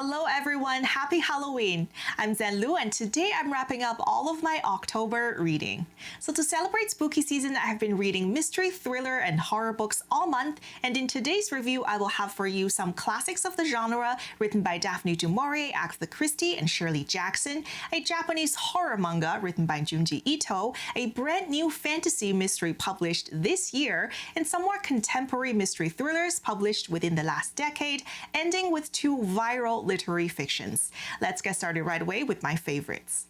Hello everyone, happy Halloween! I'm Zhenlu and today I'm wrapping up all of my October reading. So to celebrate spooky season, I have been reading mystery, thriller, and horror books all month, and in today's review I will have for you some classics of the genre written by Daphne Du Maurier, Agatha Christie, and Shirley Jackson, a Japanese horror manga written by Junji Ito, a brand new fantasy mystery published this year, and some more contemporary mystery thrillers published within the last decade, ending with two viral literary fictions. Let's get started right away with my favorites.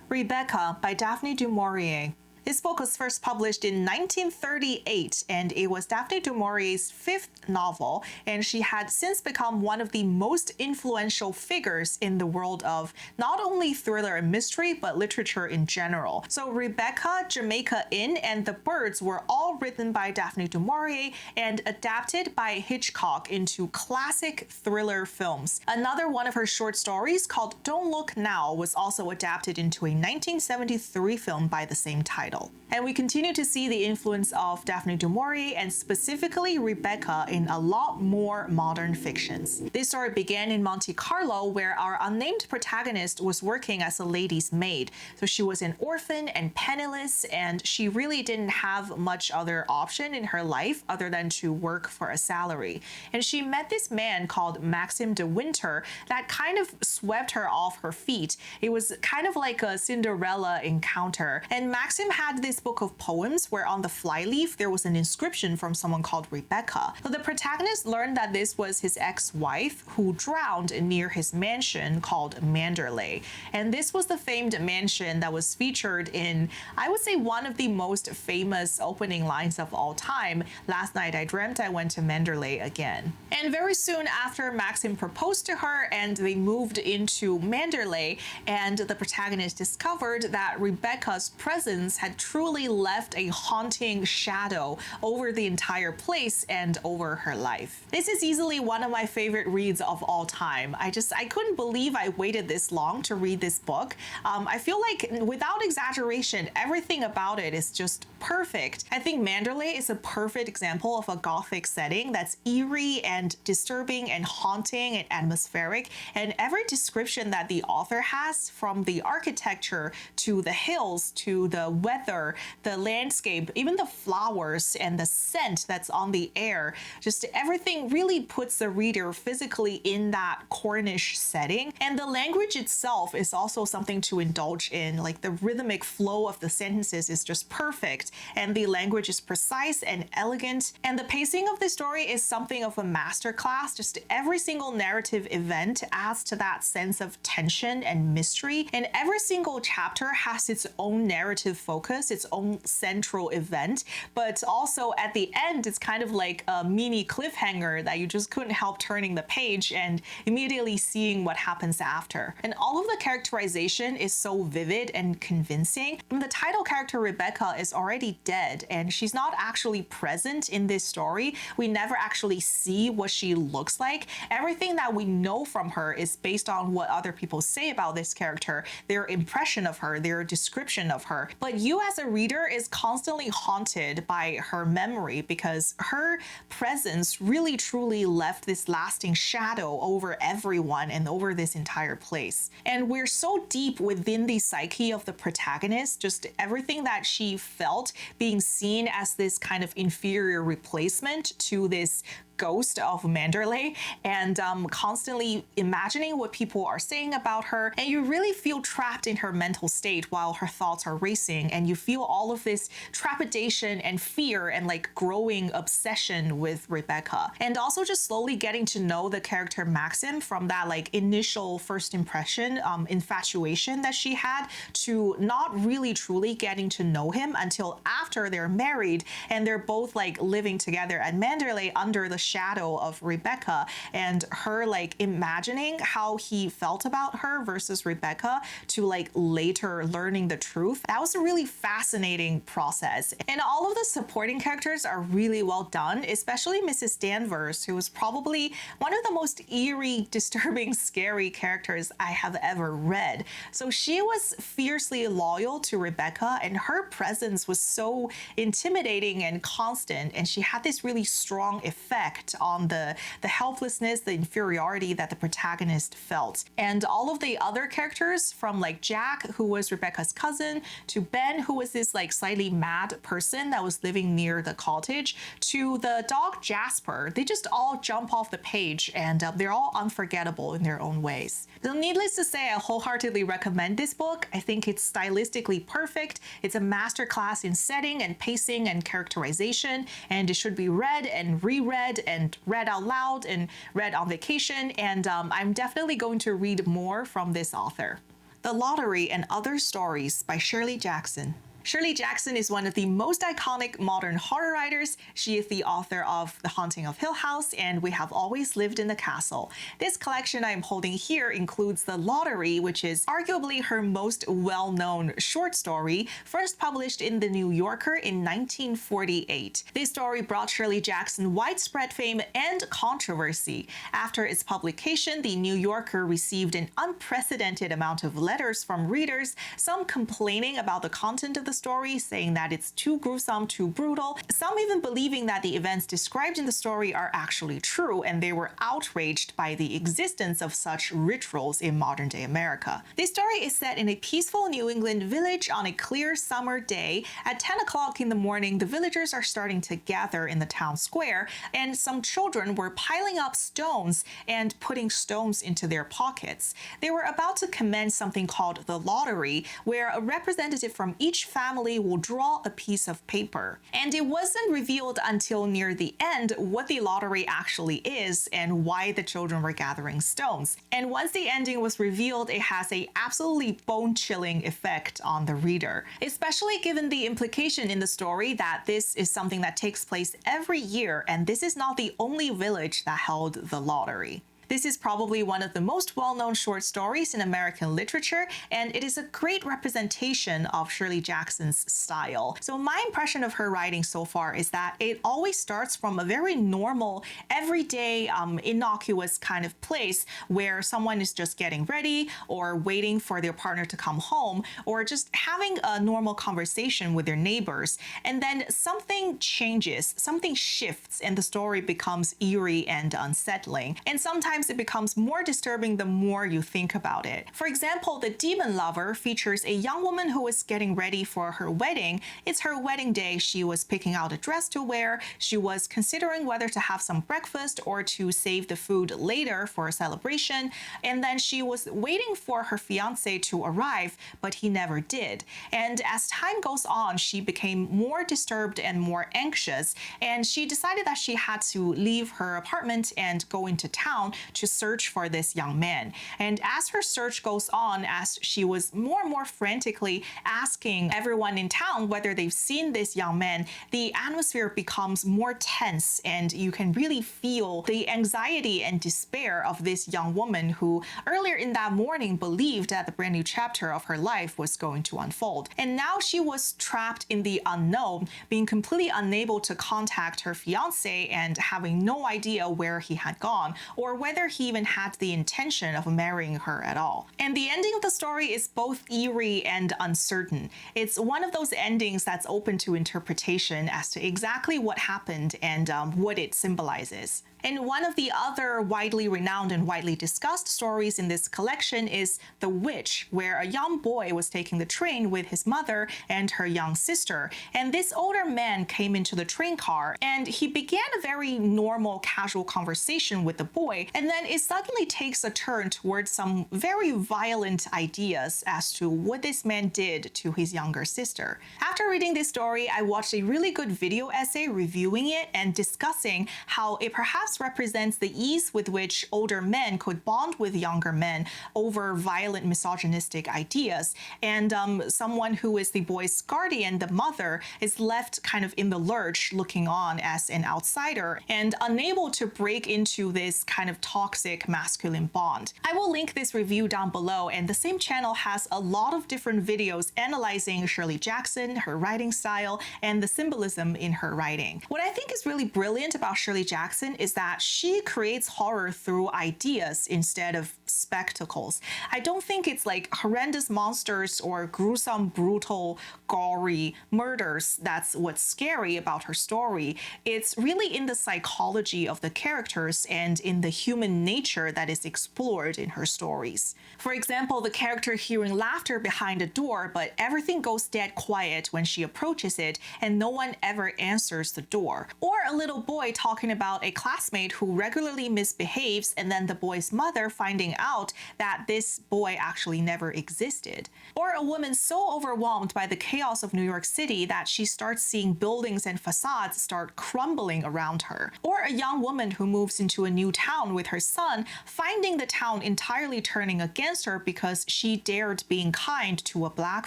Rebecca by Daphne Du Maurier. This book was first published in 1938, and it was Daphne Du Maurier's fifth novel, and she had since become one of the most influential figures in the world of not only thriller and mystery, but literature in general. So Rebecca, Jamaica Inn, and The Birds were all written by Daphne Du Maurier and adapted by Hitchcock into classic thriller films. Another one of her short stories called Don't Look Now was also adapted into a 1973 film by the same title. And we continue to see the influence of Daphne Du Maurier and specifically Rebecca in a lot more modern fictions. This story began in Monte Carlo, where our unnamed protagonist was working as a lady's maid. So she was an orphan and penniless, and she really didn't have much other option in her life other than to work for a salary. And she met this man called Maxim de Winter that kind of swept her off her feet. It was kind of like a Cinderella encounter. And Maxim had this book of poems where on the flyleaf there was an inscription from someone called Rebecca. So the protagonist learned that this was his ex-wife who drowned near his mansion called Manderley. And this was the famed mansion that was featured in, I would say, one of the most famous opening lines of all time. Last night I dreamt I went to Manderley again. And very soon after, Maxim proposed to her and they moved into Manderley, and the protagonist discovered that Rebecca's presence had truly left a haunting shadow over the entire place and over her life. This is easily one of my favorite reads of all time. I couldn't believe I waited this long to read this book. I feel like, without exaggeration, everything about it is just perfect. I think Manderley is a perfect example of a gothic setting that's eerie and disturbing and haunting and atmospheric, and every description that the author has, from the architecture to the hills to the weather, the landscape, even the flowers and the scent that's on the air, just everything really puts the reader physically in that Cornish setting. And the language itself is also something to indulge in. Like, the rhythmic flow of the sentences is just perfect, and the language is precise and elegant, and the pacing of the story is something of a masterclass. Just every single narrative event adds to that sense of tension and mystery, and every single chapter has its own narrative focus, its own central event, but also at the end it's kind of like a mini cliffhanger that you just couldn't help turning the page and immediately seeing what happens after. And all of the characterization is so vivid and convincing. The title character Rebecca is already dead, and she's not actually present in this story. We never actually see what she looks like. Everything that we know from her is based on what other people say about this character, their impression of her, their description of her. But you as a reader is constantly haunted by her memory, because her presence really truly left this lasting shadow over everyone and over this entire place. And we're so deep within the psyche of the protagonist, just everything that she felt, being seen as this kind of inferior replacement to this ghost of Manderley, and constantly imagining what people are saying about her, and you really feel trapped in her mental state while her thoughts are racing, and you feel all of this trepidation and fear and like growing obsession with Rebecca. And also just slowly getting to know the character Maxim, from that like initial first impression, infatuation that she had, to not really truly getting to know him until after they're married and they're both like living together at Manderley under the shadow of Rebecca, and her like imagining how he felt about her versus Rebecca, to like later learning the truth. That was a really fascinating process. And all of the supporting characters are really well done, especially Mrs. Danvers, who was probably one of the most eerie, disturbing, scary characters I have ever read. So she was fiercely loyal to Rebecca, and her presence was so intimidating and constant, and she had this really strong effect reflect on the helplessness, the inferiority that the protagonist felt. And all of the other characters, from like Jack, who was Rebecca's cousin, to Ben, who was this like slightly mad person that was living near the cottage, to the dog Jasper, they just all jump off the page, and they're all unforgettable in their own ways. So needless to say, I wholeheartedly recommend this book. I think it's stylistically perfect. It's a masterclass in setting and pacing and characterization, and it should be read and reread and read out loud and read on vacation, and I'm definitely going to read more from this author. The Lottery and Other Stories by Shirley Jackson. Shirley Jackson is one of the most iconic modern horror writers. She is the author of The Haunting of Hill House and We Have Always Lived in the Castle. This collection I am holding here includes The Lottery, which is arguably her most well-known short story, first published in The New Yorker in 1948. This story brought Shirley Jackson widespread fame and controversy. After its publication, The New Yorker received an unprecedented amount of letters from readers, some complaining about the content of the story, saying that it's too gruesome, too brutal, some even believing that the events described in the story are actually true, and they were outraged by the existence of such rituals in modern-day America. This story is set in a peaceful New England village on a clear summer day. At 10 o'clock in the morning, the villagers are starting to gather in the town square, and some children were piling up stones and putting stones into their pockets. They were about to commence something called the lottery, where a representative from each family will draw a piece of paper. And it wasn't revealed until near the end what the lottery actually is and why the children were gathering stones. And once the ending was revealed, it has a absolutely bone-chilling effect on the reader, especially given the implication in the story that this is something that takes place every year, and this is not the only village that held the lottery. This is probably one of the most well-known short stories in American literature, and it is a great representation of Shirley Jackson's style. So my impression of her writing so far is that it always starts from a very normal, everyday, innocuous kind of place where someone is just getting ready or waiting for their partner to come home or just having a normal conversation with their neighbors. And then something changes, something shifts, and the story becomes eerie and unsettling. And sometimes it becomes more disturbing the more you think about it. For example, The Demon Lover features a young woman who is getting ready for her wedding. It's her wedding day. She was picking out a dress to wear. She was considering whether to have some breakfast or to save the food later for a celebration. And then she was waiting for her fiance to arrive, but he never did. And as time goes on, she became more disturbed and more anxious. And she decided that she had to leave her apartment and go into town to search for this young man. And as her search goes on, as she was more and more frantically asking everyone in town whether they've seen this young man, the atmosphere becomes more tense, and you can really feel the anxiety and despair of this young woman who earlier in that morning believed that the brand new chapter of her life was going to unfold. And now she was trapped in the unknown, being completely unable to contact her fiance and having no idea where he had gone or whether he even had the intention of marrying her at all. And the ending of the story is both eerie and uncertain. It's one of those endings that's open to interpretation as to exactly what happened and what it symbolizes. And one of the other widely renowned and widely discussed stories in this collection is The Witch, where a young boy was taking the train with his mother and her young sister. And this older man came into the train car and he began a very normal, casual conversation with the boy. And then it suddenly takes a turn towards some very violent ideas as to what this man did to his younger sister. After reading this story, I watched a really good video essay reviewing it and discussing how it perhaps represents the ease with which older men could bond with younger men over violent misogynistic ideas. And someone who is the boy's guardian, the mother, is left kind of in the lurch looking on as an outsider and unable to break into this kind of toxic masculine bond. I will link this review down below, and the same channel has a lot of different videos analyzing Shirley Jackson, her writing style, and the symbolism in her writing. What I think is really brilliant about Shirley Jackson is that that she creates horror through ideas instead of spectacles. I don't think it's like horrendous monsters or gruesome, brutal, gory murders that's what's scary about her story. It's really in the psychology of the characters and in the human nature that is explored in her stories. For example, the character hearing laughter behind a door, but everything goes dead quiet when she approaches it and no one ever answers the door. Or a little boy talking about a classmate who regularly misbehaves and then the boy's mother finding out that this boy actually never existed. Or a woman so overwhelmed by the chaos of New York City that she starts seeing buildings and facades start crumbling around her. Or a young woman who moves into a new town with her son, finding the town entirely turning against her because she dared being kind to a black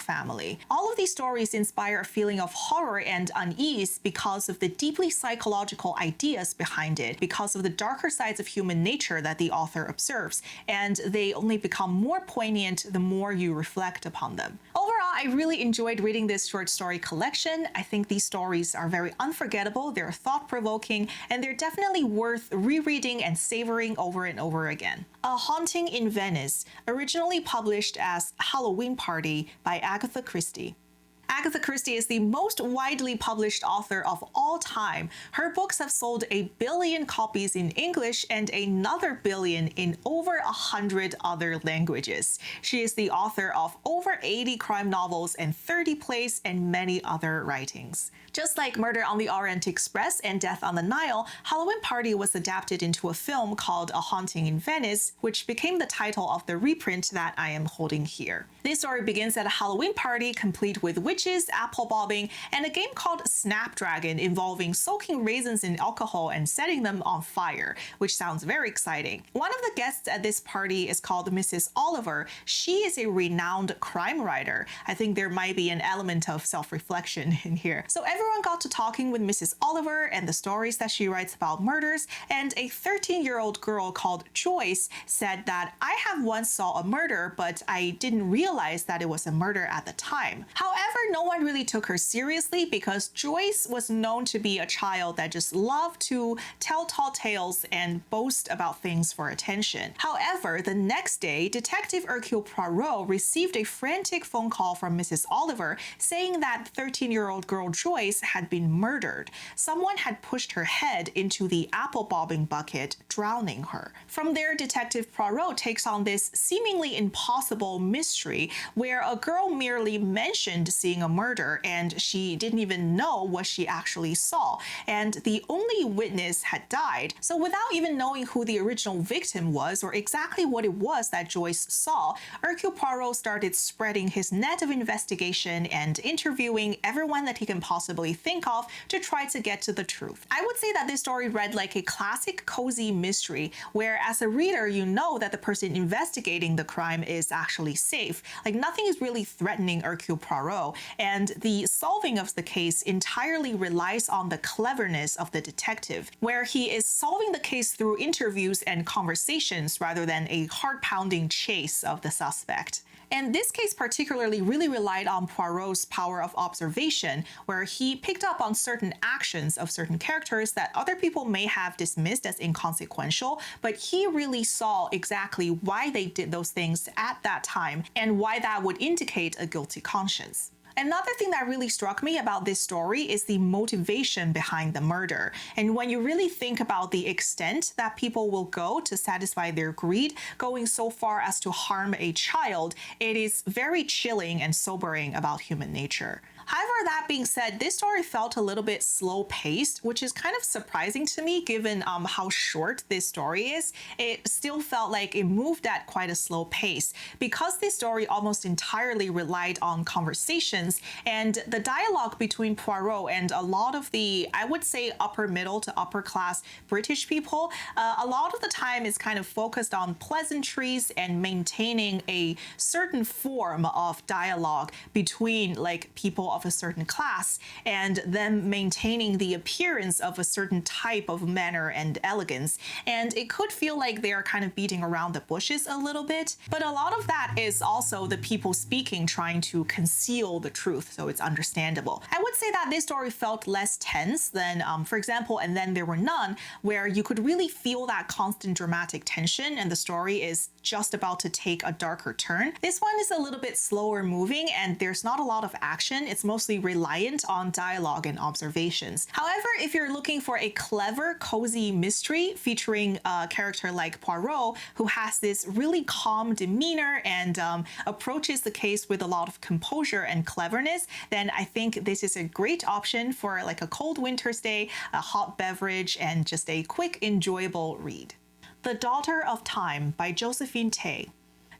family. All of these stories inspire a feeling of horror and unease because of the deeply psychological ideas behind it, because of the darker sides of human nature that the author observes, and they only become more poignant the more you reflect upon them. Overall, I really enjoyed reading this short story collection. I think these stories are very unforgettable, they're thought-provoking, and they're definitely worth rereading and savoring over and over again. A Haunting in Venice, originally published as Halloween Party by Agatha Christie. Agatha Christie is the most widely published author of all time. Her books have sold 1 billion copies in English and another 1 billion in over 100 other languages. She is the author of over 80 crime novels and 30 plays and many other writings. Just like Murder on the Orient Express and Death on the Nile, Halloween Party was adapted into a film called A Haunting in Venice, which became the title of the reprint that I am holding here. This story begins at a Halloween party complete with witches, apple bobbing, and a game called Snapdragon involving soaking raisins in alcohol and setting them on fire, which sounds very exciting. One of the guests at this party is called Mrs. Oliver. She is a renowned crime writer. I think there might be an element of self-reflection in here. So everyone got to talking with Mrs. Oliver and the stories that she writes about murders, and a 13-year-old girl called Joyce said that I have once saw a murder, but I didn't realize that it was a murder at the time. However, no one really took her seriously because Joyce was known to be a child that just loved to tell tall tales and boast about things for attention. However, the next day, Detective Hercule Poirot received a frantic phone call from Mrs. Oliver saying that 13-year-old girl Joyce had been murdered. Someone had pushed her head into the apple bobbing bucket, drowning her. From there, Detective Poirot takes on this seemingly impossible mystery where a girl merely mentioned seeing a murder and she didn't even know what she actually saw, and the only witness had died. So without even knowing who the original victim was or exactly what it was that Joyce saw, Hercule Poirot started spreading his net of investigation and interviewing everyone that he can possibly think of to try to get to the truth. I would say that this story read like a classic cozy mystery where as a reader you know that the person investigating the crime is actually safe. Like nothing is really threatening Hercule Poirot, and the solving of the case entirely relies on the cleverness of the detective, where he is solving the case through interviews and conversations rather than a heart-pounding chase of the suspect. And this case particularly really relied on Poirot's power of observation, where he picked up on certain actions of certain characters that other people may have dismissed as inconsequential, but he really saw exactly why they did those things at that time and why that would indicate a guilty conscience. Another thing that really struck me about this story is the motivation behind the murder. And when you really think about the extent that people will go to satisfy their greed, going so far as to harm a child, it is very chilling and sobering about human nature. However, that being said, this story felt a little bit slow-paced, which is kind of surprising to me given how short this story is. It still felt like it moved at quite a slow pace. Because this story almost entirely relied on conversations and the dialogue between Poirot and a lot of the, I would say, upper middle to upper class British people, a lot of the time is kind of focused on pleasantries and maintaining a certain form of dialogue between like people of a certain class and them maintaining the appearance of a certain type of manner and elegance. And it could feel like they're kind of beating around the bushes a little bit, but a lot of that is also the people speaking trying to conceal the truth, so it's understandable. I would say that this story felt less tense than, for example, And Then There Were None, where you could really feel that constant dramatic tension and the story is just about to take a darker turn. This one is a little bit slower moving and there's not a lot of action. It's mostly reliant on dialogue and observations. However, if you're looking for a clever, cozy mystery featuring a character like Poirot, who has this really calm demeanor and approaches the case with a lot of composure and cleverness, then I think this is a great option for like a cold winter's day, a hot beverage, and just a quick, enjoyable read. The Daughter of Time by Josephine Tey.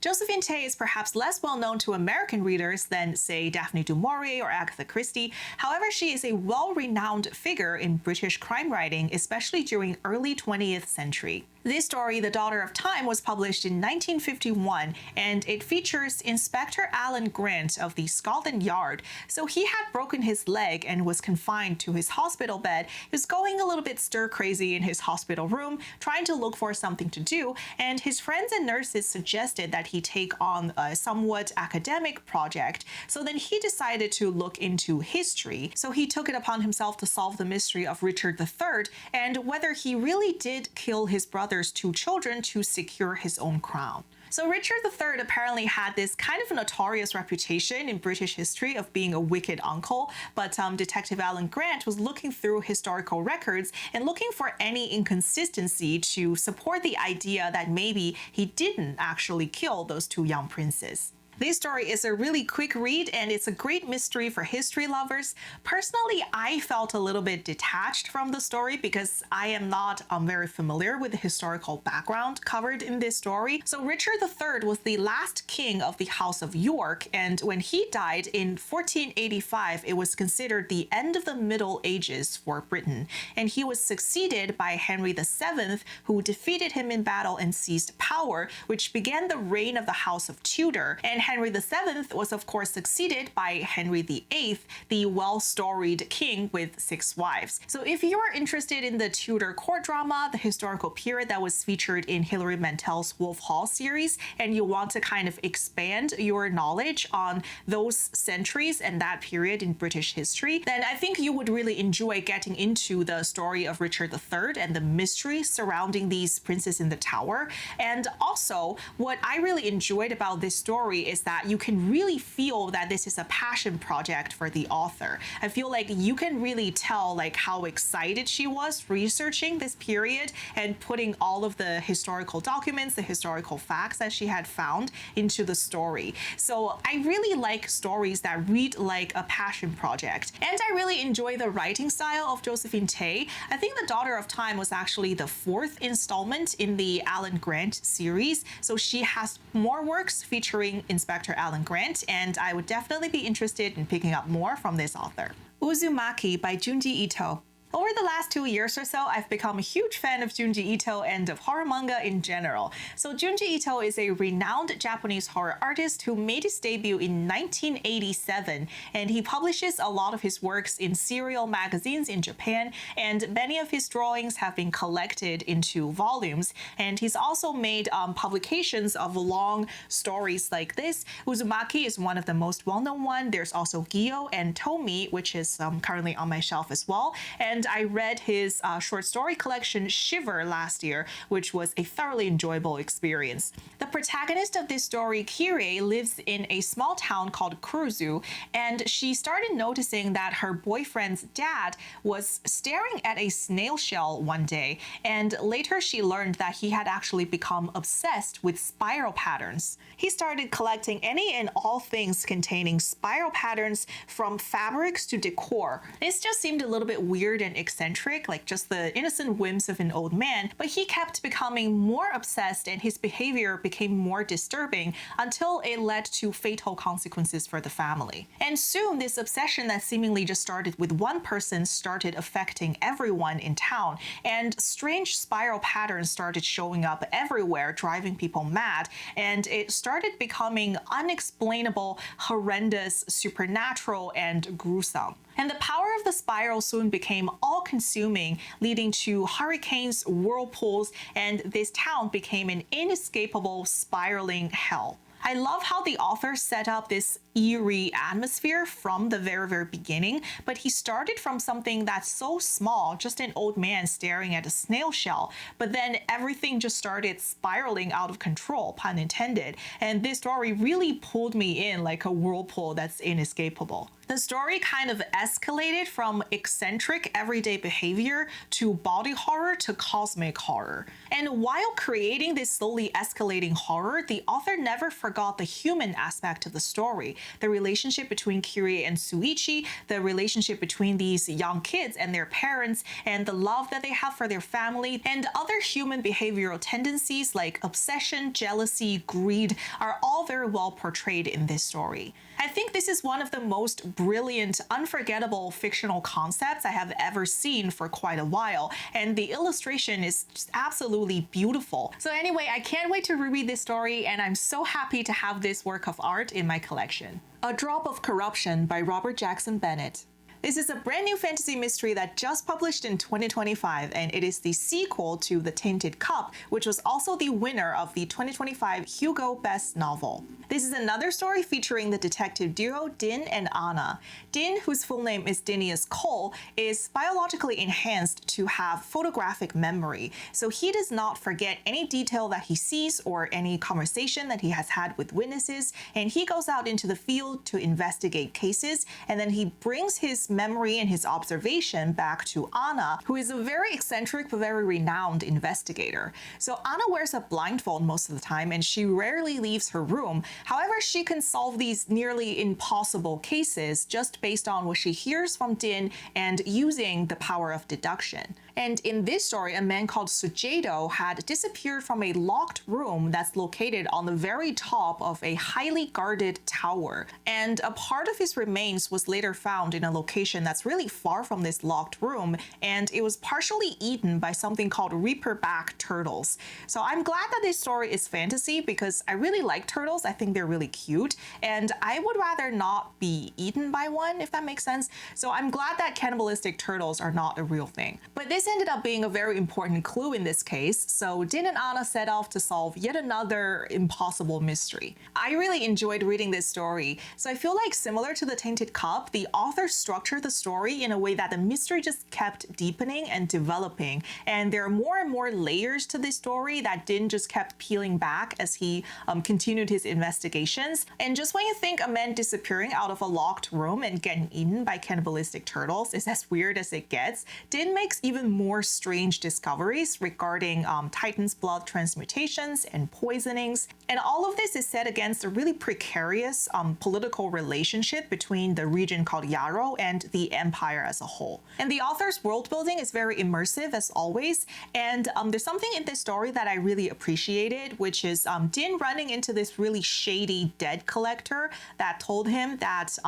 Josephine Tey is perhaps less well known to American readers than, say, Daphne Du Maurier or Agatha Christie. However, she is a well-renowned figure in British crime writing, especially during early 20th century. This story, The Daughter of Time, was published in 1951, and it features Inspector Alan Grant of the Scotland Yard. So he had broken his leg and was confined to his hospital bed. He was going a little bit stir-crazy in his hospital room, trying to look for something to do, and his friends and nurses suggested that he take on a somewhat academic project. So then he decided to look into history. So he took it upon himself to solve the mystery of Richard III and whether he really did kill his brother's two children to secure his own crown. So Richard III apparently had this kind of notorious reputation in British history of being a wicked uncle, but Detective Alan Grant was looking through historical records and looking for any inconsistency to support the idea that maybe he didn't actually kill those two young princes. This story is a really quick read and it's a great mystery for history lovers. Personally, I felt a little bit detached from the story because I am not very familiar with the historical background covered in this story. So Richard III was the last king of the House of York, and when he died in 1485, it was considered the end of the Middle Ages for Britain. And he was succeeded by Henry VII, who defeated him in battle and seized power, which began the reign of the House of Tudor. And Henry VII was of course succeeded by Henry VIII, the well-storied king with 6 wives. So if you are interested in the Tudor court drama, the historical period that was featured in Hilary Mantel's Wolf Hall series, and you want to kind of expand your knowledge on those centuries and that period in British history, then I think you would really enjoy getting into the story of Richard III and the mystery surrounding these princes in the tower. And also, what I really enjoyed about this story is that you can really feel that this is a passion project for the author. I feel like you can really tell like how excited she was researching this period and putting all of the historical documents, the historical facts that she had found into the story. So I really like stories that read like a passion project. And I really enjoy the writing style of Josephine Tey. I think The Daughter of Time was actually the 4th installment in the Alan Grant series. So she has more works featuring Inspector Alan Grant, and I would definitely be interested in picking up more from this author. Uzumaki by Junji Ito. Over the last 2 years or so, I've become a huge fan of Junji Ito and of horror manga in general. So Junji Ito is a renowned Japanese horror artist who made his debut in 1987, and he publishes a lot of his works in serial magazines in Japan, and many of his drawings have been collected into volumes. And he's also made publications of long stories like this. Uzumaki is one of the most well-known ones. There's also Gyo and Tomi, which is currently on my shelf as well. And I read his short story collection Shiver last year, which was a thoroughly enjoyable experience. The protagonist of this story, Kirei, lives in a small town called Kuruzu, and she started noticing that her boyfriend's dad was staring at a snail shell one day, and later she learned that he had actually become obsessed with spiral patterns. He started collecting any and all things containing spiral patterns from fabrics to decor. This just seemed a little bit weird and eccentric, like just the innocent whims of an old man, but he kept becoming more obsessed and his behavior became more disturbing until it led to fatal consequences for the family. And soon, this obsession that seemingly just started with one person started affecting everyone in town, and strange spiral patterns started showing up everywhere, driving people mad, and it started becoming unexplainable, horrendous, supernatural, and gruesome. And the power of the spiral soon became all-consuming, leading to hurricanes, whirlpools, and this town became an inescapable spiraling hell. I love how the author set up this eerie atmosphere from the very beginning, but he started from something that's so small, just an old man staring at a snail shell, but then everything just started spiraling out of control, pun intended, and this story really pulled me in like a whirlpool that's inescapable. The story kind of escalated from eccentric everyday behavior to body horror to cosmic horror. And while creating this slowly escalating horror, the author never forgot the human aspect of the story. The relationship between Kyrie and Shuichi, the relationship between these young kids and their parents, and the love that they have for their family, and other human behavioral tendencies like obsession, jealousy, greed are all very well portrayed in this story. I think this is one of the most brilliant, unforgettable fictional concepts I have ever seen for quite a while, and the illustration is just absolutely beautiful. So anyway, I can't wait to reread this story, and I'm so happy to have this work of art in my collection. A Drop of Corruption by Robert Jackson Bennett. This is a brand new fantasy mystery that just published in 2025, and it is the sequel to The Tainted Cup, which was also the winner of the 2025 Hugo Best Novel. This is another story featuring the detective duo Din and Anna. Din, whose full name is Dinius Cole, is biologically enhanced to have photographic memory, so he does not forget any detail that he sees or any conversation that he has had with witnesses, and he goes out into the field to investigate cases, and then he brings his memory and his observation back to Anna, who is a very eccentric but very renowned investigator. So Anna wears a blindfold most of the time, and she rarely leaves her room. However, she can solve these nearly impossible cases just based on what she hears from Din and using the power of deduction. And in this story, a man called Sujedo had disappeared from a locked room that's located on the very top of a highly guarded tower. And a part of his remains was later found in a location that's really far from this locked room, and it was partially eaten by something called reaperback turtles. So I'm glad that this story is fantasy because I really like turtles. I think they're really cute, and I would rather not be eaten by one, if that makes sense. So I'm glad that cannibalistic turtles are not a real thing. But this ended up being a very important clue in this case, so Din and Anna set off to solve yet another impossible mystery. I really enjoyed reading this story, so I feel like similar to The Tainted Cup, the author structured the story in a way that the mystery just kept deepening and developing, and there are more and more layers to this story that Din just kept peeling back as he continued his investigations. And just when you think a man disappearing out of a locked room and getting eaten by cannibalistic turtles is as weird as it gets, Din makes even more strange discoveries regarding Titan's blood transmutations and poisonings. And all of this is set against a really precarious political relationship between the region called Yarrow and the empire as a whole. And the author's world building is very immersive as always. And there's something in this story that I really appreciated, which is Din running into this really shady debt collector that told him that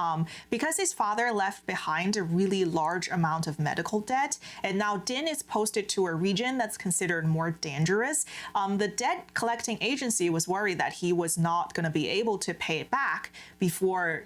because his father left behind a really large amount of medical debt, and now Din is posted to a region that's considered more dangerous, the debt collecting agency was worried that he was not going to be able to pay it back before,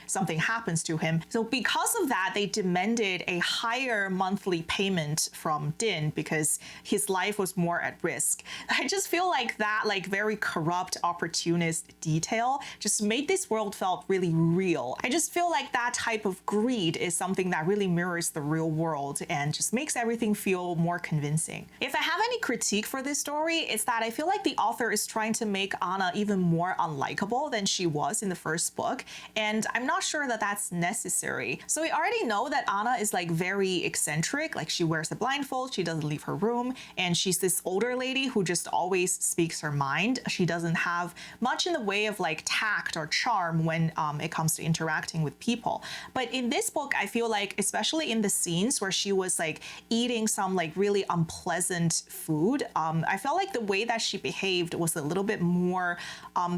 something happens to him. So because of that, they demanded a higher monthly payment from Din because his life was more at risk. I just feel like that very corrupt opportunist detail just made this world felt really real. I just feel like that type of greed is something that really mirrors the real world and just makes makes everything feel more convincing. If I have any critique for this story, it's that I feel like the author is trying to make Anna even more unlikable than she was in the first book, and I'm not sure that that's necessary. So we already know that Anna is like very eccentric, like she wears a blindfold, she doesn't leave her room, and she's this older lady who just always speaks her mind. She doesn't have much in the way of like tact or charm when it comes to interacting with people. But in this book, I feel like, especially in the scenes where she was like eating some like really unpleasant food, I felt like the way that she behaved was a little bit more,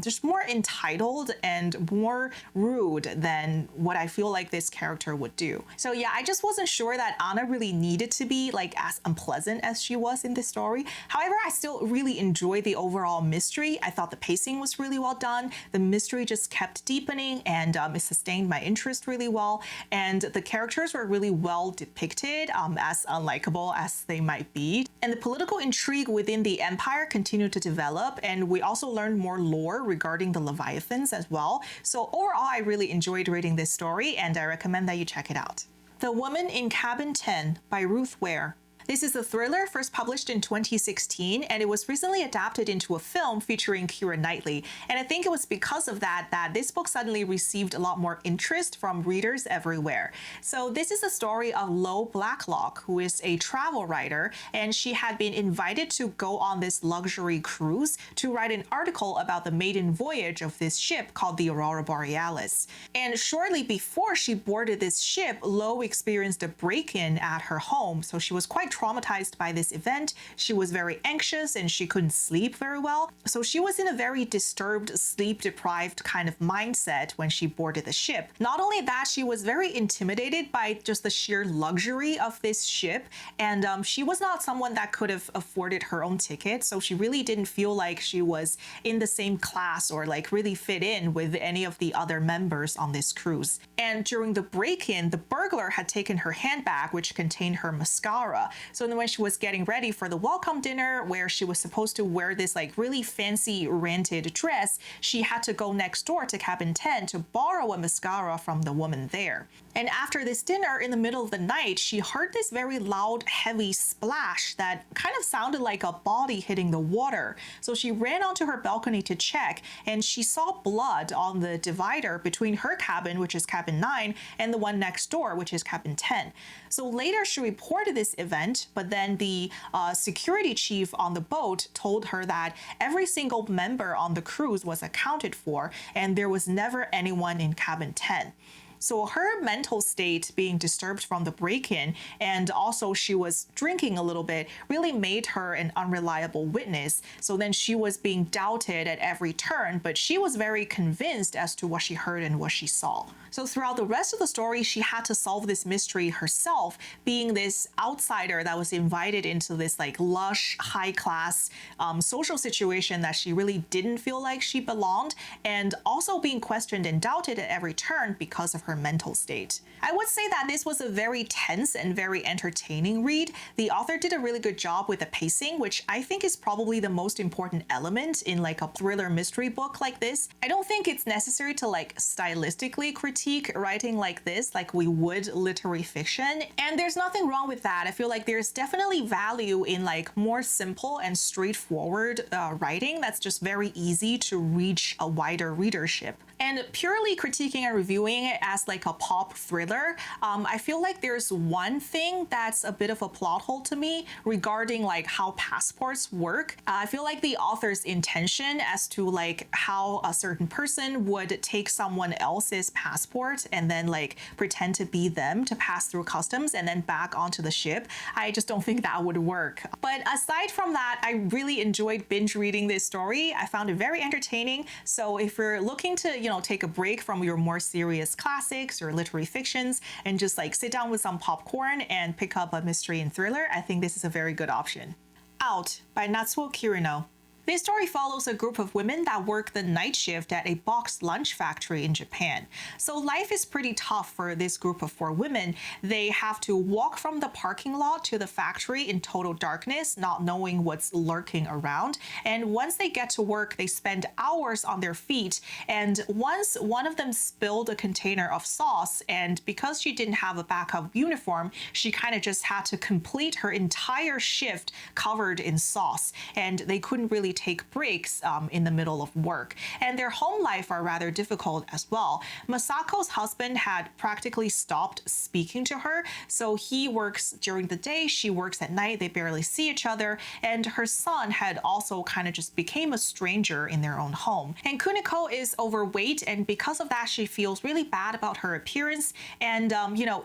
just more entitled and more rude than what I feel like this character would do. So yeah, I just wasn't sure that Anna really needed to be like as unpleasant as she was in this story. However, I still really enjoyed the overall mystery. I thought the pacing was really well done. The mystery just kept deepening, and it sustained my interest really well. And the characters were really well depicted, as unlikable as they might be. And the political intrigue within the empire continued to develop, and we also learned more lore regarding the Leviathans as well. So overall, I really enjoyed reading this story, and I recommend that you check it out. The Woman in Cabin 10 by Ruth Ware. This is a thriller first published in 2016, and it was recently adapted into a film featuring Keira Knightley. And I think it was because of that this book suddenly received a lot more interest from readers everywhere. So this is the story of Lo Blacklock, who is a travel writer, and she had been invited to go on this luxury cruise to write an article about the maiden voyage of this ship called the Aurora Borealis. And shortly before she boarded this ship, Lo experienced a break-in at her home, so she was quite traumatized by this event. She was very anxious and she couldn't sleep very well. So she was in a very disturbed, sleep-deprived kind of mindset when she boarded the ship. Not only that, she was very intimidated by just the sheer luxury of this ship, and she was not someone that could have afforded her own ticket, so she really didn't feel like she was in the same class or like really fit in with any of the other members on this cruise. And during the break-in, the burglar had taken her handbag, which contained her mascara. So then when she was getting ready for the welcome dinner, where she was supposed to wear this like really fancy rented dress, she had to go next door to cabin 10 to borrow a mascara from the woman there. And after this dinner, in the middle of the night, she heard this very loud, heavy splash that kind of sounded like a body hitting the water. So she ran onto her balcony to check, and she saw blood on the divider between her cabin, which is cabin 9, and the one next door, which is cabin 10. So later she reported this event, but then the security chief on the boat told her that every single member on the cruise was accounted for, and there was never anyone in cabin 10. So her mental state being disturbed from the break-in, and also she was drinking a little bit, really made her an unreliable witness. So then she was being doubted at every turn, but she was very convinced as to what she heard and what she saw. So throughout the rest of the story, she had to solve this mystery herself, being this outsider that was invited into this like lush, high-class social situation that she really didn't feel like she belonged, and also being questioned and doubted at every turn because of her mental state. I would say that this was a very tense and very entertaining read. The author did a really good job with the pacing, which I think is probably the most important element in like a thriller mystery book like this. I don't think it's necessary to like stylistically critique writing like this like we would literary fiction, and there's nothing wrong with that. I feel like there's definitely value in like more simple and straightforward writing that's just very easy to reach a wider readership. And purely critiquing and reviewing it as like a pop thriller, I feel like there's one thing that's a bit of a plot hole to me regarding like how passports work. I feel like the author's intention as to like how a certain person would take someone else's passport and then like pretend to be them to pass through customs and then back onto the ship, I just don't think that would work. But aside from that, I really enjoyed binge reading this story. I found it very entertaining. So if you're looking to, take a break from your more serious classics or literary fictions and just like sit down with some popcorn and pick up a mystery and thriller, I think this is a very good option. Out by Natsuo Kirino. This story follows a group of women that work the night shift at a boxed lunch factory in Japan. So life is pretty tough for this group of 4 women. They have to walk from the parking lot to the factory in total darkness, not knowing what's lurking around. And once they get to work, they spend hours on their feet. And once one of them spilled a container of sauce, and because she didn't have a backup uniform, she kind of just had to complete her entire shift covered in sauce. And they couldn't really take breaks in the middle of work. And their home life are rather difficult as well. Masako's husband had practically stopped speaking to her. So he works during the day, she works at night, they barely see each other. And her son had also kind of just became a stranger in their own home. And Kuniko is overweight, and because of that, she feels really bad about her appearance. And,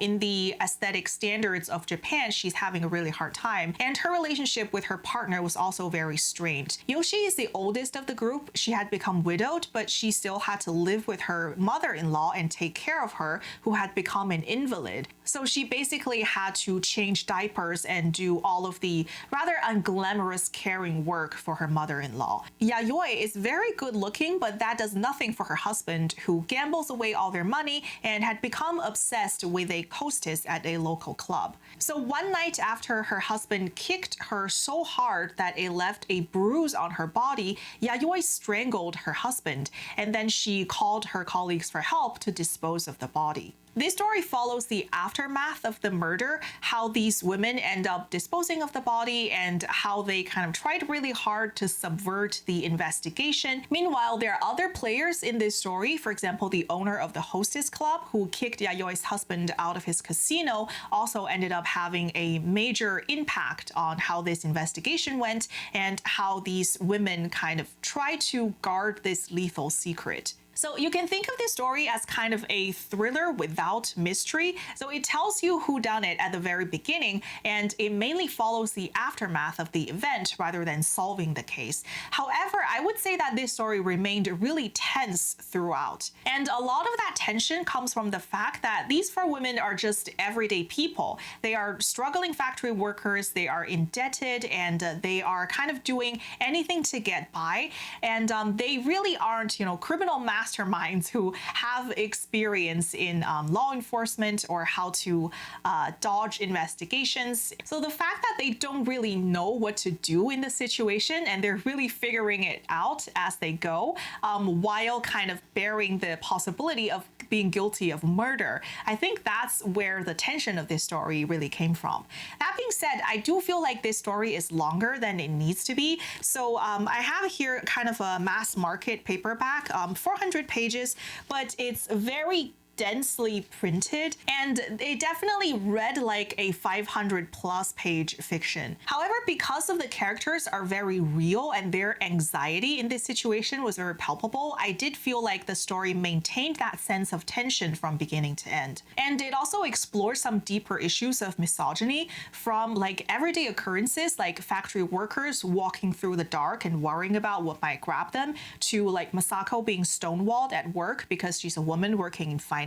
in the aesthetic standards of Japan, she's having a really hard time. And her relationship with her partner was also very strained. Yoshi is the oldest of the group. She had become widowed, but she still had to live with her mother-in-law and take care of her, who had become an invalid. So she basically had to change diapers and do all of the rather unglamorous caring work for her mother-in-law. Yayoi is very good looking, but that does nothing for her husband, who gambles away all their money and had become obsessed with a hostess at a local club. So one night after her husband kicked her so hard that it left a bruise on her body, Yayoi strangled her husband, and then she called her colleagues for help to dispose of the body. This story follows the aftermath of the murder, how these women end up disposing of the body and how they kind of tried really hard to subvert the investigation. Meanwhile, there are other players in this story. For example, the owner of the hostess club who kicked Yayoi's husband out of his casino also ended up having a major impact on how this investigation went and how these women kind of try to guard this lethal secret. So you can think of this story as kind of a thriller without mystery. So it tells you who done it at the very beginning, and it mainly follows the aftermath of the event rather than solving the case. However, I would say that this story remained really tense throughout. And a lot of that tension comes from the fact that these 4 women are just everyday people. They are struggling factory workers, they are indebted, and they are kind of doing anything to get by. And they really aren't, criminal masterminds who have experience in law enforcement or how to dodge investigations. So the fact that they don't really know what to do in the situation and they're really figuring it out as they go, while kind of bearing the possibility of being guilty of murder. I think that's where the tension of this story really came from. That being said, I do feel like this story is longer than it needs to be. So I have here kind of a mass market paperback, 400 pages, but it's very densely printed, and it definitely read like a 500+ page fiction. However, because of the characters are very real and their anxiety in this situation was very palpable, I did feel like the story maintained that sense of tension from beginning to end. And it also explores some deeper issues of misogyny, from like everyday occurrences like factory workers walking through the dark and worrying about what might grab them, to like Masako being stonewalled at work because she's a woman working in finance,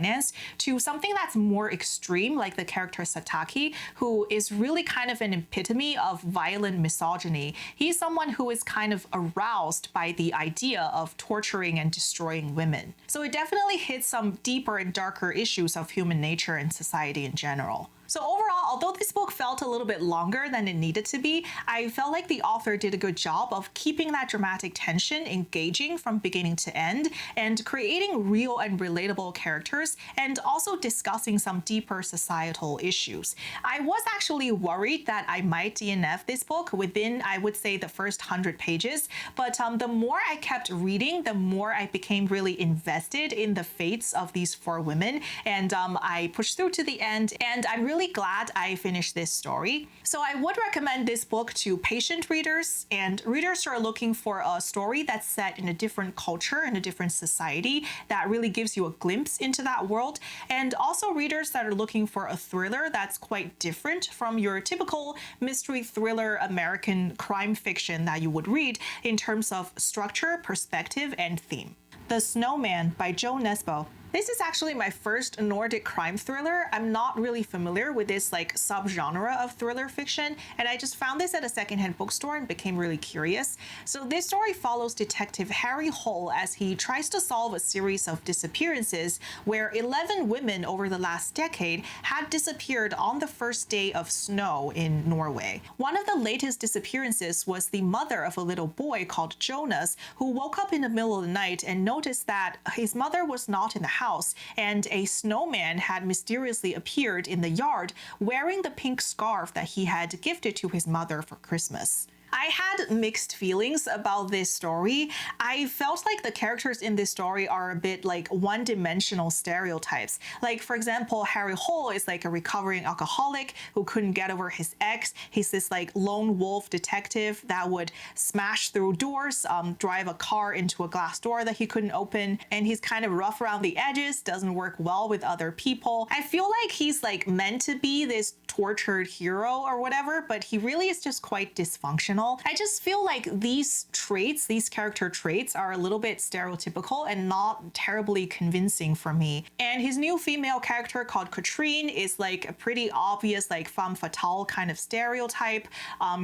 to something that's more extreme, like the character Sataki, who is really kind of an epitome of violent misogyny. He's someone who is kind of aroused by the idea of torturing and destroying women. So it definitely hits some deeper and darker issues of human nature and society in general. So overall, although this book felt a little bit longer than it needed to be, I felt like the author did a good job of keeping that dramatic tension engaging from beginning to end and creating real and relatable characters, and also discussing some deeper societal issues. I was actually worried that I might DNF this book within, I would say, the first 100 pages, but the more I kept reading, the more I became really invested in the fates of these 4 women, and I pushed through to the end, and I'm really glad I finished this story. So I would recommend this book to patient readers and readers who are looking for a story that's set in a different culture, in a different society, that really gives you a glimpse into that world, and also readers that are looking for a thriller that's quite different from your typical mystery thriller American crime fiction that you would read in terms of structure, perspective, and theme. The Snowman by Jo Nesbø. This is actually my first Nordic crime thriller. I'm not really familiar with this like subgenre of thriller fiction, and I just found this at a secondhand bookstore and became really curious. So this story follows Detective Harry Hull as he tries to solve a series of disappearances where 11 women over the last decade had disappeared on the first day of snow in Norway. One of the latest disappearances was the mother of a little boy called Jonas, who woke up in the middle of the night and noticed that his mother was not in the house, and a snowman had mysteriously appeared in the yard wearing the pink scarf that he had gifted to his mother for Christmas. I had mixed feelings about this story. I felt like the characters in this story are a bit like one-dimensional stereotypes. Like, for example, Harry Hull is like a recovering alcoholic who couldn't get over his ex. He's this like lone wolf detective that would smash through doors, drive a car into a glass door that he couldn't open, and he's kind of rough around the edges, doesn't work well with other people. I feel like he's like meant to be this tortured hero or whatever, but he really is just quite dysfunctional. I just feel like these traits, these character traits, are a little bit stereotypical and not terribly convincing for me. And his new female character called Katrine is like a pretty obvious like femme fatale kind of stereotype.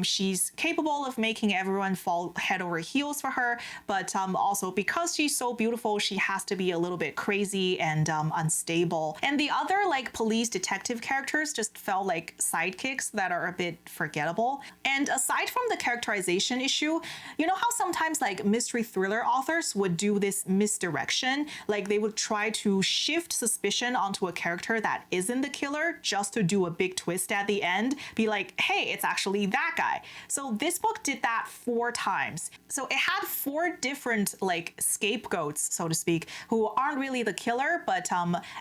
She's capable of making everyone fall head over heels for her, but also because she's so beautiful, she has to be a little bit crazy and unstable. And the other like police detective characters just felt like sidekicks that are a bit forgettable. And aside from the characterization issue, you know how sometimes like mystery thriller authors would do this misdirection, like they would try to shift suspicion onto a character that isn't the killer just to do a big twist at the end, be like, hey, it's actually that guy. So this book did that 4 times. So it had 4 different like scapegoats, so to speak, who aren't really the killer, but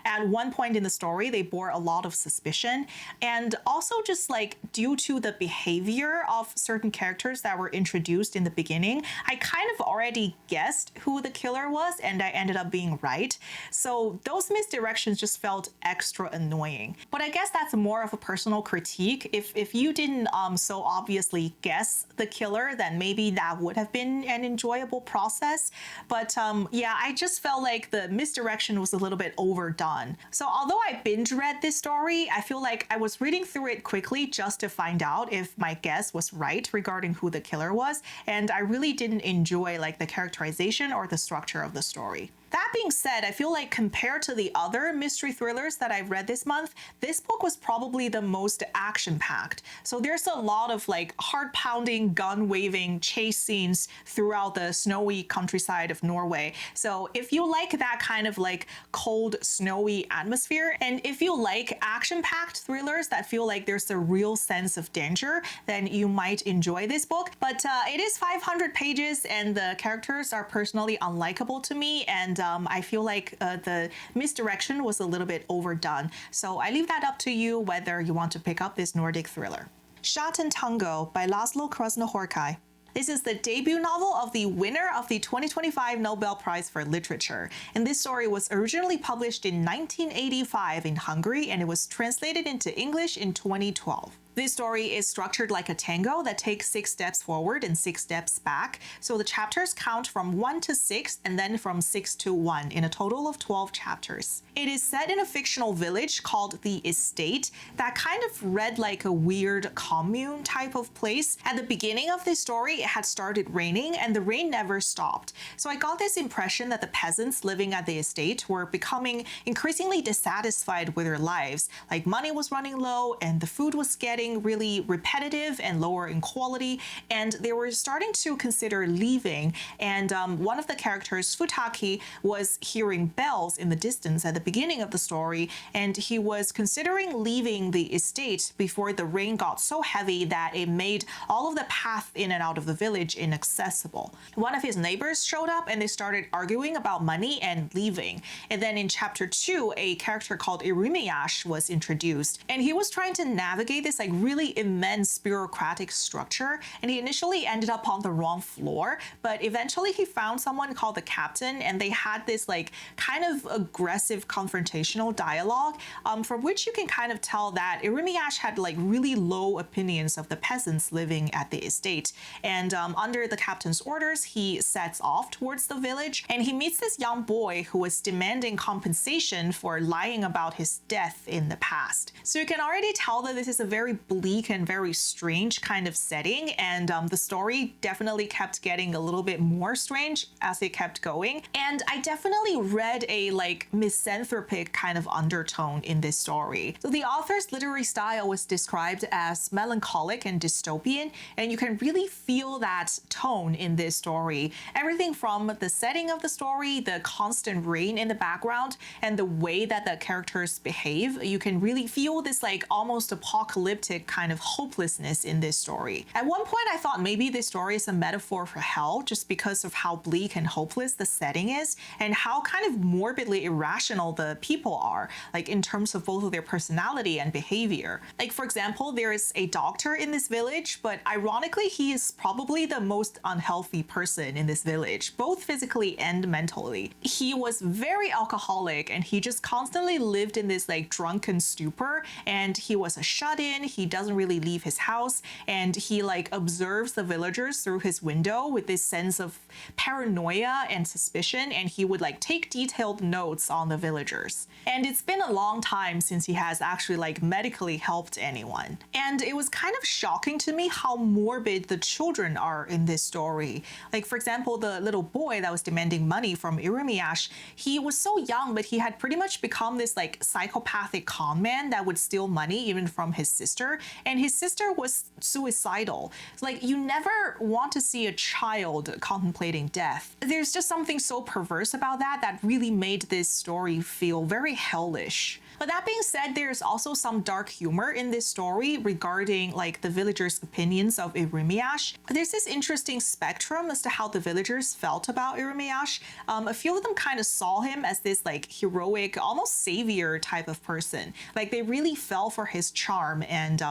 at one point in the story they bore a lot of suspicion. And also just like due to the behavior of certain characters that were introduced in the beginning, I kind of already guessed who the killer was, and I ended up being right. So those misdirections just felt extra annoying. But I guess that's more of a personal critique. If you didn't so obviously guess the killer, then maybe that would have been an enjoyable process. But yeah, I just felt like the misdirection was a little bit overdone. So although I binge read this story, I feel like I was reading through it quickly just to find out if my guess was right regarding who the killer was, and I really didn't enjoy like the characterization or the structure of the story. That being said, I feel like compared to the other mystery thrillers that I've read this month, this book was probably the most action-packed. So there's a lot of like heart-pounding, gun-waving chase scenes throughout the snowy countryside of Norway. So if you like that kind of like cold, snowy atmosphere, and if you like action-packed thrillers that feel like there's a real sense of danger, then you might enjoy this book. But it is 500 pages and the characters are personally unlikable to me, and I feel like the misdirection was a little bit overdone. So I leave that up to you whether you want to pick up this Nordic thriller. Satantango by László Krasznahorkai. This is the debut novel of the winner of the 2025 Nobel Prize for Literature. And this story was originally published in 1985 in Hungary, and it was translated into English in 2012. This story is structured like a tango that takes 6 steps forward and 6 steps back. So the chapters count from 1 to 6 and then from 6 to 1 in a total of 12 chapters. It is set in a fictional village called the Estate that kind of read like a weird commune type of place. At the beginning of this story, it had started raining and the rain never stopped. So I got this impression that the peasants living at the estate were becoming increasingly dissatisfied with their lives. Like money was running low and the food was getting really repetitive and lower in quality, and they were starting to consider leaving. And one of the characters, Futaki, was hearing bells in the distance at the beginning of the story, and he was considering leaving the estate before the rain got so heavy that it made all of the path in and out of the village inaccessible. One of his neighbors showed up and they started arguing about money and leaving. And then in chapter 2, a character called Irimiyash was introduced, and he was trying to navigate this like really immense bureaucratic structure, and he initially ended up on the wrong floor, but eventually he found someone called the captain, and they had this like kind of aggressive confrontational dialogue, from which you can kind of tell that Irimiyash had like really low opinions of the peasants living at the estate. And under the captain's orders, he sets off towards the village, and he meets this young boy who was demanding compensation for lying about his death in the past. So you can already tell that this is a very bleak and very strange kind of setting, and the story definitely kept getting a little bit more strange as it kept going. And I definitely read a like misanthropic kind of undertone in this story. So the author's literary style was described as melancholic and dystopian, and you can really feel that tone in this story. Everything from the setting of the story, the constant rain in the background, and the way that the characters behave, you can really feel this like almost apocalyptic kind of hopelessness in this story. At one point I thought maybe this story is a metaphor for hell, just because of how bleak and hopeless the setting is, and how kind of morbidly irrational the people are, like in terms of both of their personality and behavior. Like for example, there is a doctor in this village, but ironically he is probably the most unhealthy person in this village, both physically and mentally. He was very alcoholic, and he just constantly lived in this like drunken stupor, and he was a shut-in. He doesn't really leave his house, and he like observes the villagers through his window with this sense of paranoia and suspicion, and he would like take detailed notes on the villagers. And it's been a long time since he has actually like medically helped anyone. And it was kind of shocking to me how morbid the children are in this story. Like for example, the little boy that was demanding money from Irimiyash, he was so young, but he had pretty much become this like psychopathic con man that would steal money even from his sister, and his sister was suicidal. Like you never want to see a child contemplating death. There's just something so perverse about that really made this story feel very hellish. But that being said, there's also some dark humor in this story regarding like the villagers' opinions of Irimiyash. There's this interesting spectrum as to how the villagers felt about Irimiyash. A few of them kind of saw him as this like heroic, almost savior type of person. Like they really fell for his charm, and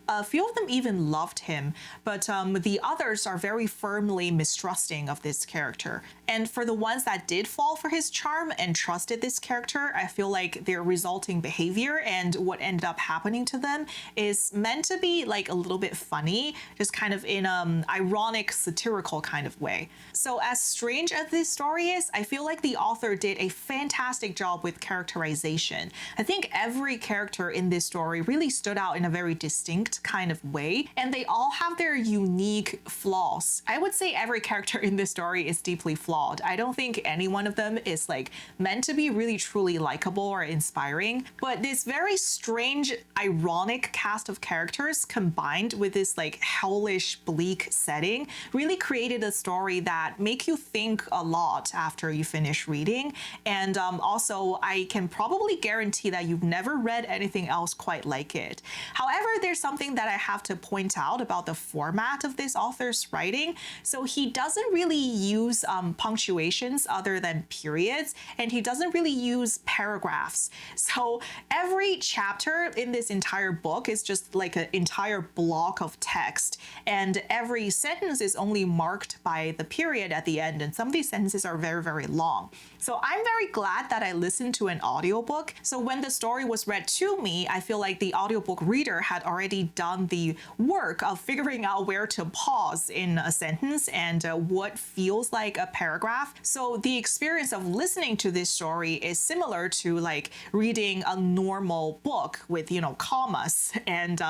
a few of them even loved him, but the others are very firmly mistrusting of this character. And for the ones that did fall for his charm and trusted this character, I feel like their resulting behavior and what ended up happening to them is meant to be like a little bit funny, just kind of in an ironic, satirical kind of way. So as strange as this story is, I feel like the author did a fantastic job with characterization. I think every character in this story really stood out in a very distinct kind of way, and they all have their unique flaws. I would say every character in this story is deeply flawed. I don't think any one of them is like meant to be really truly likable or inspiring, but this very strange, ironic cast of characters combined with this like hellish, bleak setting really created a story that make you think a lot after you finish reading. And also, I can probably guarantee that you've never read anything else quite like it. However, there's something that I have to point out about the format of this author's writing. So he doesn't really use punctuations other than periods, and he doesn't really use paragraphs. So every chapter in this entire book is just like an entire block of text, and every sentence is only marked by the period at the end, and some of these sentences are very, very long. So I'm very glad that I listened to an audiobook. So when the story was read to me, I feel like the audiobook reader had already done the work of figuring out where to pause in a sentence and what feels like a paragraph. So the experience of listening to this story is similar to like reading a normal book with, you know, commas and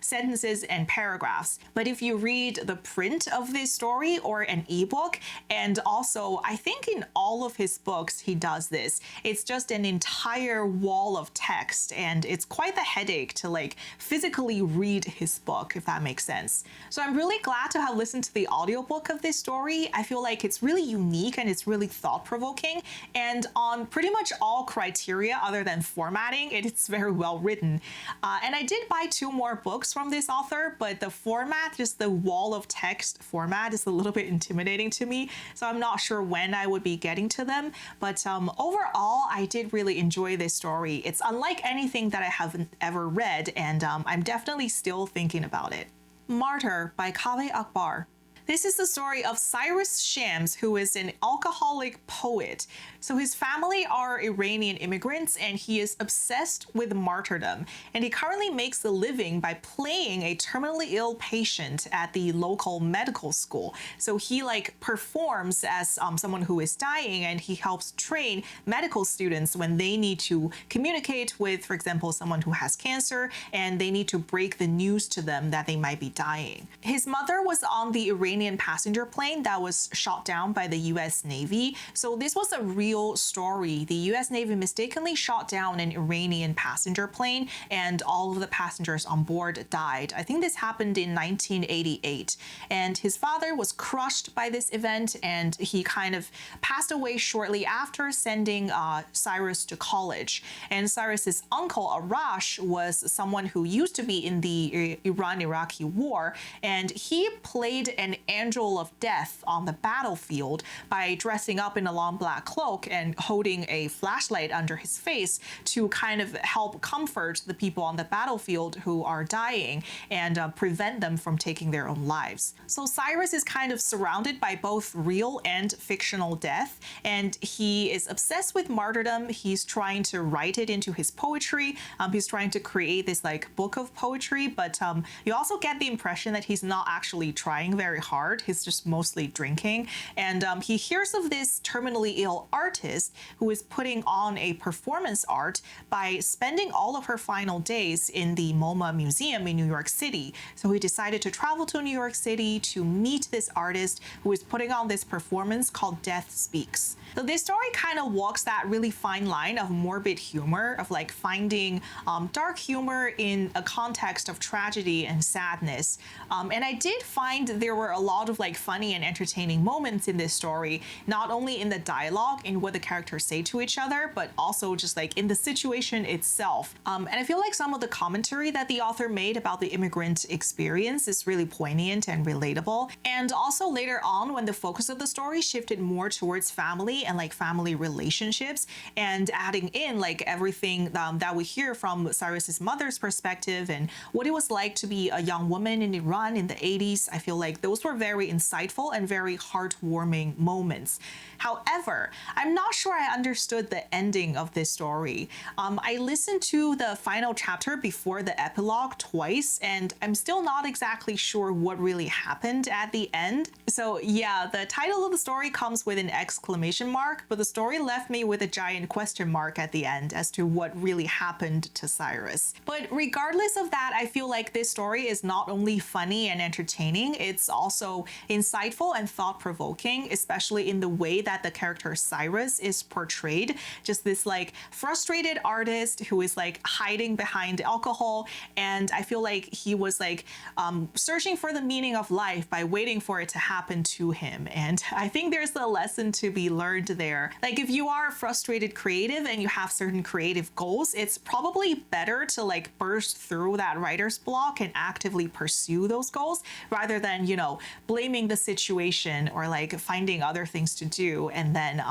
sentences and paragraphs. But if you read the print of this story or an ebook, and also I think in all of his books he does this, it's just an entire wall of text, and it's quite the headache to like physically read his book, if that makes sense. So I'm really glad to have listened to the audiobook of this story. I feel like it's really unique and it's really thought-provoking, and on pretty much all criteria other than formatting, it's very well written. And I did buy 2 more books from this author, but the format, just the wall of text format, is a little bit intimidating to me, so I'm not sure when I would be getting to them. But overall, I did really enjoy this story. It's unlike anything that I haven't ever read, and I'm definitely still thinking about it. Martyr by Kaveh Akbar. This is the story of Cyrus Shams, who is an alcoholic poet. So his family are Iranian immigrants and he is obsessed with martyrdom. And he currently makes a living by playing a terminally ill patient at the local medical school. So he performs as someone who is dying, and he helps train medical students when they need to communicate with, for example, someone who has cancer and they need to break the news to them that they might be dying. His mother was on the Iranian passenger plane that was shot down by the US Navy. So this was a real story. The US Navy mistakenly shot down an Iranian passenger plane and all of the passengers on board died. I think this happened in 1988. And his father was crushed by this event and he kind of passed away shortly after sending Cyrus to college. And Cyrus's uncle Arash was someone who used to be in the Iran-Iraqi war, and he played an angel of death on the battlefield by dressing up in a long black cloak and holding a flashlight under his face to kind of help comfort the people on the battlefield who are dying and prevent them from taking their own lives. So Cyrus is kind of surrounded by both real and fictional death, and he is obsessed with martyrdom. He's trying to write it into his poetry. He's trying to create this book of poetry, but you also get the impression that he's not actually trying very hard. He's just mostly drinking. And he hears of this terminally ill artist who is putting on a performance art by spending all of her final days in the MoMA Museum in New York City. So he decided to travel to New York City to meet this artist who is putting on this performance called Death Speaks. So this story kind of walks that really fine line of morbid humor, of finding dark humor in a context of tragedy and sadness. And I did find there were a lot of funny and entertaining moments in this story, not only in the dialogue and what the characters say to each other, but also just in the situation itself. And I feel like some of the commentary that the author made about the immigrant experience is really poignant and relatable. And also later on, when the focus of the story shifted more towards family and family relationships, and adding in everything that we hear from Cyrus's mother's perspective and what it was like to be a young woman in Iran in the 80s, I feel like those were very insightful and very heartwarming moments. However, I'm not sure I understood the ending of this story. I listened to the final chapter before the epilogue twice, and I'm still not exactly sure what really happened at the end. So yeah, the title of the story comes with an exclamation mark, but the story left me with a giant question mark at the end as to what really happened to Cyrus. But regardless of that, I feel like this story is not only funny and entertaining, it's also insightful and thought-provoking, especially in the way that the character Cyrus is portrayed. Just this frustrated artist who is hiding behind alcohol, and I feel like he was searching for the meaning of life by waiting for it to happen to him. And I think there's a lesson to be learned there. If you are a frustrated creative and you have certain creative goals, it's probably better to burst through that writer's block and actively pursue those goals rather than, blaming the situation or finding other things to do and then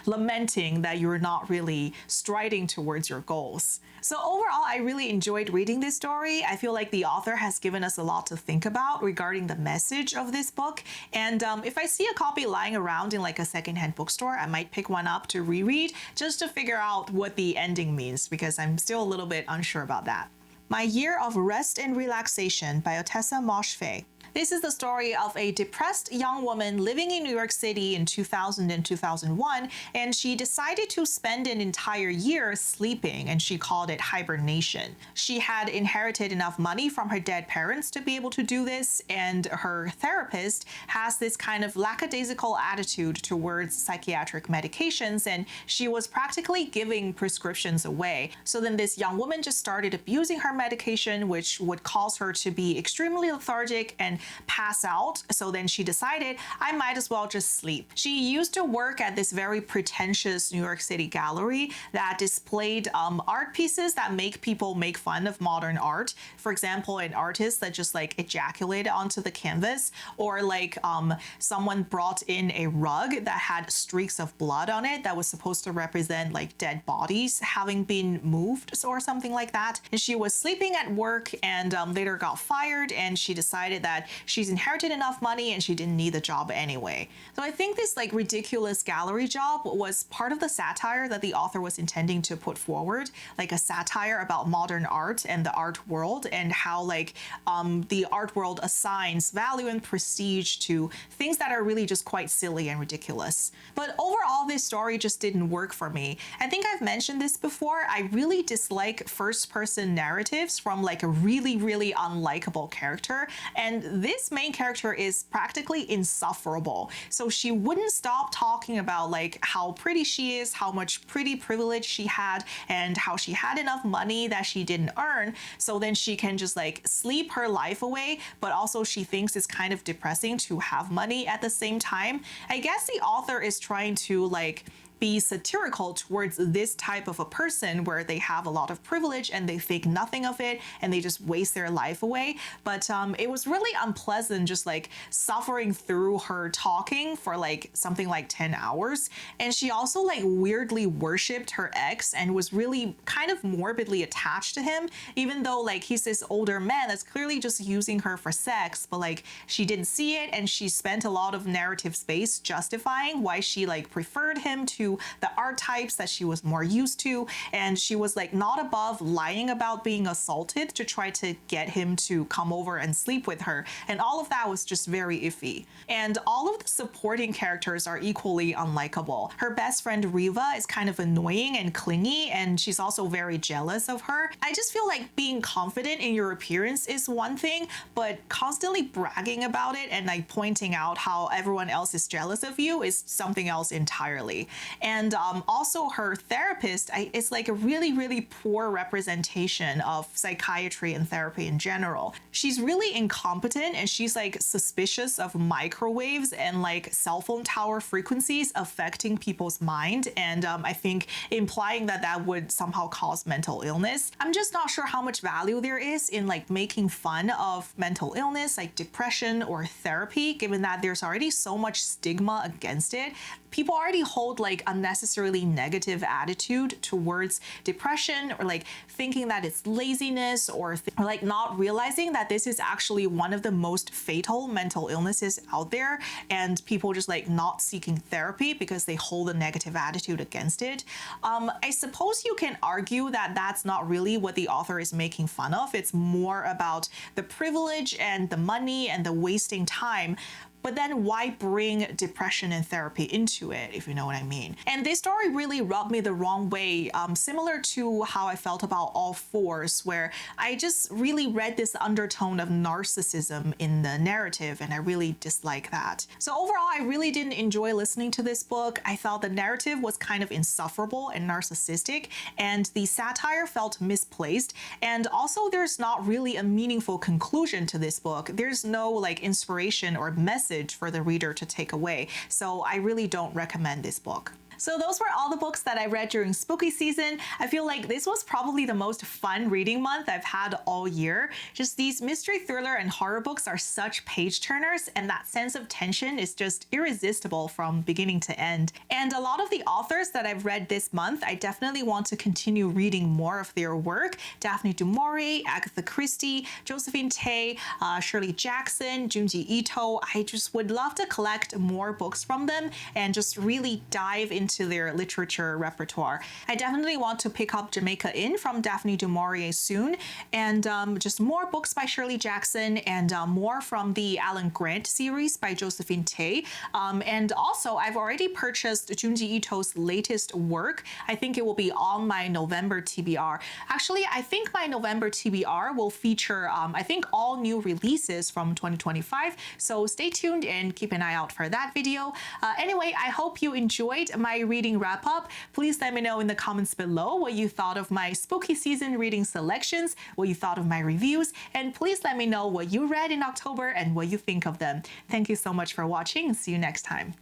lamenting that you're not really striding towards your goals. So overall, I really enjoyed reading this story. I feel like the author has given us a lot to think about regarding the message of this book. And if I see a copy lying around in a secondhand bookstore, I might pick one up to reread just to figure out what the ending means, because I'm still a little bit unsure about that. My Year of Rest and Relaxation by Ottessa Moshfegh. This is the story of a depressed young woman living in New York City in 2000 and 2001, and she decided to spend an entire year sleeping, and she called it hibernation. She had inherited enough money from her dead parents to be able to do this, and her therapist has this kind of lackadaisical attitude towards psychiatric medications, and she was practically giving prescriptions away. So then this young woman just started abusing her medication, which would cause her to be extremely lethargic and and pass out. So then she decided I might as well just sleep. She used to work at this very pretentious New York City gallery that displayed art pieces that make people make fun of modern art. For example, an artist that just like ejaculated onto the canvas, or like someone brought in a rug that had streaks of blood on it that was supposed to represent like dead bodies having been moved or something like that. And she was sleeping at work and later got fired, and she decided that she's inherited enough money and she didn't need the job anyway. So I think this like ridiculous gallery job was part of the satire that the author was intending to put forward, like a satire about modern art and the art world, and how like the art world assigns value and prestige to things that are really just quite silly and ridiculous. But overall, this story just didn't work for me. I think I've mentioned this before. I really dislike first-person narratives from like a really, really unlikable character, and this main character is practically insufferable. So she wouldn't stop talking about like how pretty she is, how much pretty privilege she had, and how she had enough money that she didn't earn, so then she can just like sleep her life away, but also she thinks it's kind of depressing to have money at the same time. I guess the author is trying to like be satirical towards this type of a person where they have a lot of privilege and they think nothing of it and they just waste their life away. But it was really unpleasant just like suffering through her talking for like something like 10 hours. And she also like weirdly worshipped her ex and was really kind of morbidly attached to him, even though like he's this older man that's clearly just using her for sex, but like she didn't see it, and she spent a lot of narrative space justifying why she like preferred him to the archetypes that she was more used to, and she was like not above lying about being assaulted to try to get him to come over and sleep with her, and all of that was just very iffy. And all of the supporting characters are equally unlikable. Her best friend Riva is kind of annoying and clingy, and she's also very jealous of her. I just feel like being confident in your appearance is one thing, but constantly bragging about it and like pointing out how everyone else is jealous of you is something else entirely. And also her therapist is like a really, really poor representation of psychiatry and therapy in general. She's really incompetent, and she's like suspicious of microwaves and like cell phone tower frequencies affecting people's mind, and I think implying that that would somehow cause mental illness. I'm just not sure how much value there is in like making fun of mental illness like depression or therapy, given that there's already so much stigma against it. People already hold like unnecessarily negative attitude towards depression, or like thinking that it's laziness, or like not realizing that this is actually one of the most fatal mental illnesses out there, and people just like not seeking therapy because they hold a negative attitude against it. I suppose you can argue that that's not really what the author is making fun of. It's more about the privilege and the money and the wasting time. But then why bring depression and therapy into it, if you know what I mean? And this story really rubbed me the wrong way, similar to how I felt about All Fours, where I just really read this undertone of narcissism in the narrative, and I really dislike that. So overall, I really didn't enjoy listening to this book. I felt the narrative was kind of insufferable and narcissistic, and the satire felt misplaced. And also, there's not really a meaningful conclusion to this book. There's no like inspiration or message for the reader to take away. So I really don't recommend this book. So those were all the books that I read during spooky season. I feel like this was probably the most fun reading month I've had all year. Just these mystery, thriller, and horror books are such page turners, and that sense of tension is just irresistible from beginning to end. And a lot of the authors that I've read this month, I definitely want to continue reading more of their work. Daphne Du Maurier, Agatha Christie, Josephine Tey, Shirley Jackson, Junji Ito. I just would love to collect more books from them and just really dive into their literature repertoire. I definitely want to pick up Jamaica Inn from Daphne Du Maurier soon, and just more books by Shirley Jackson, and more from the Alan Grant series by Josephine Tey. And also, I've already purchased Junji Ito's latest work. I think it will be on my November TBR. Actually, I think my November TBR will feature, I think, all new releases from 2025. So stay tuned and keep an eye out for that video. Anyway, I hope you enjoyed my my reading wrap up. Please let me know in the comments below what you thought of my spooky season reading selections, what you thought of my reviews, and please let me know what you read in October and what you think of them. Thank you so much for watching and see you next time.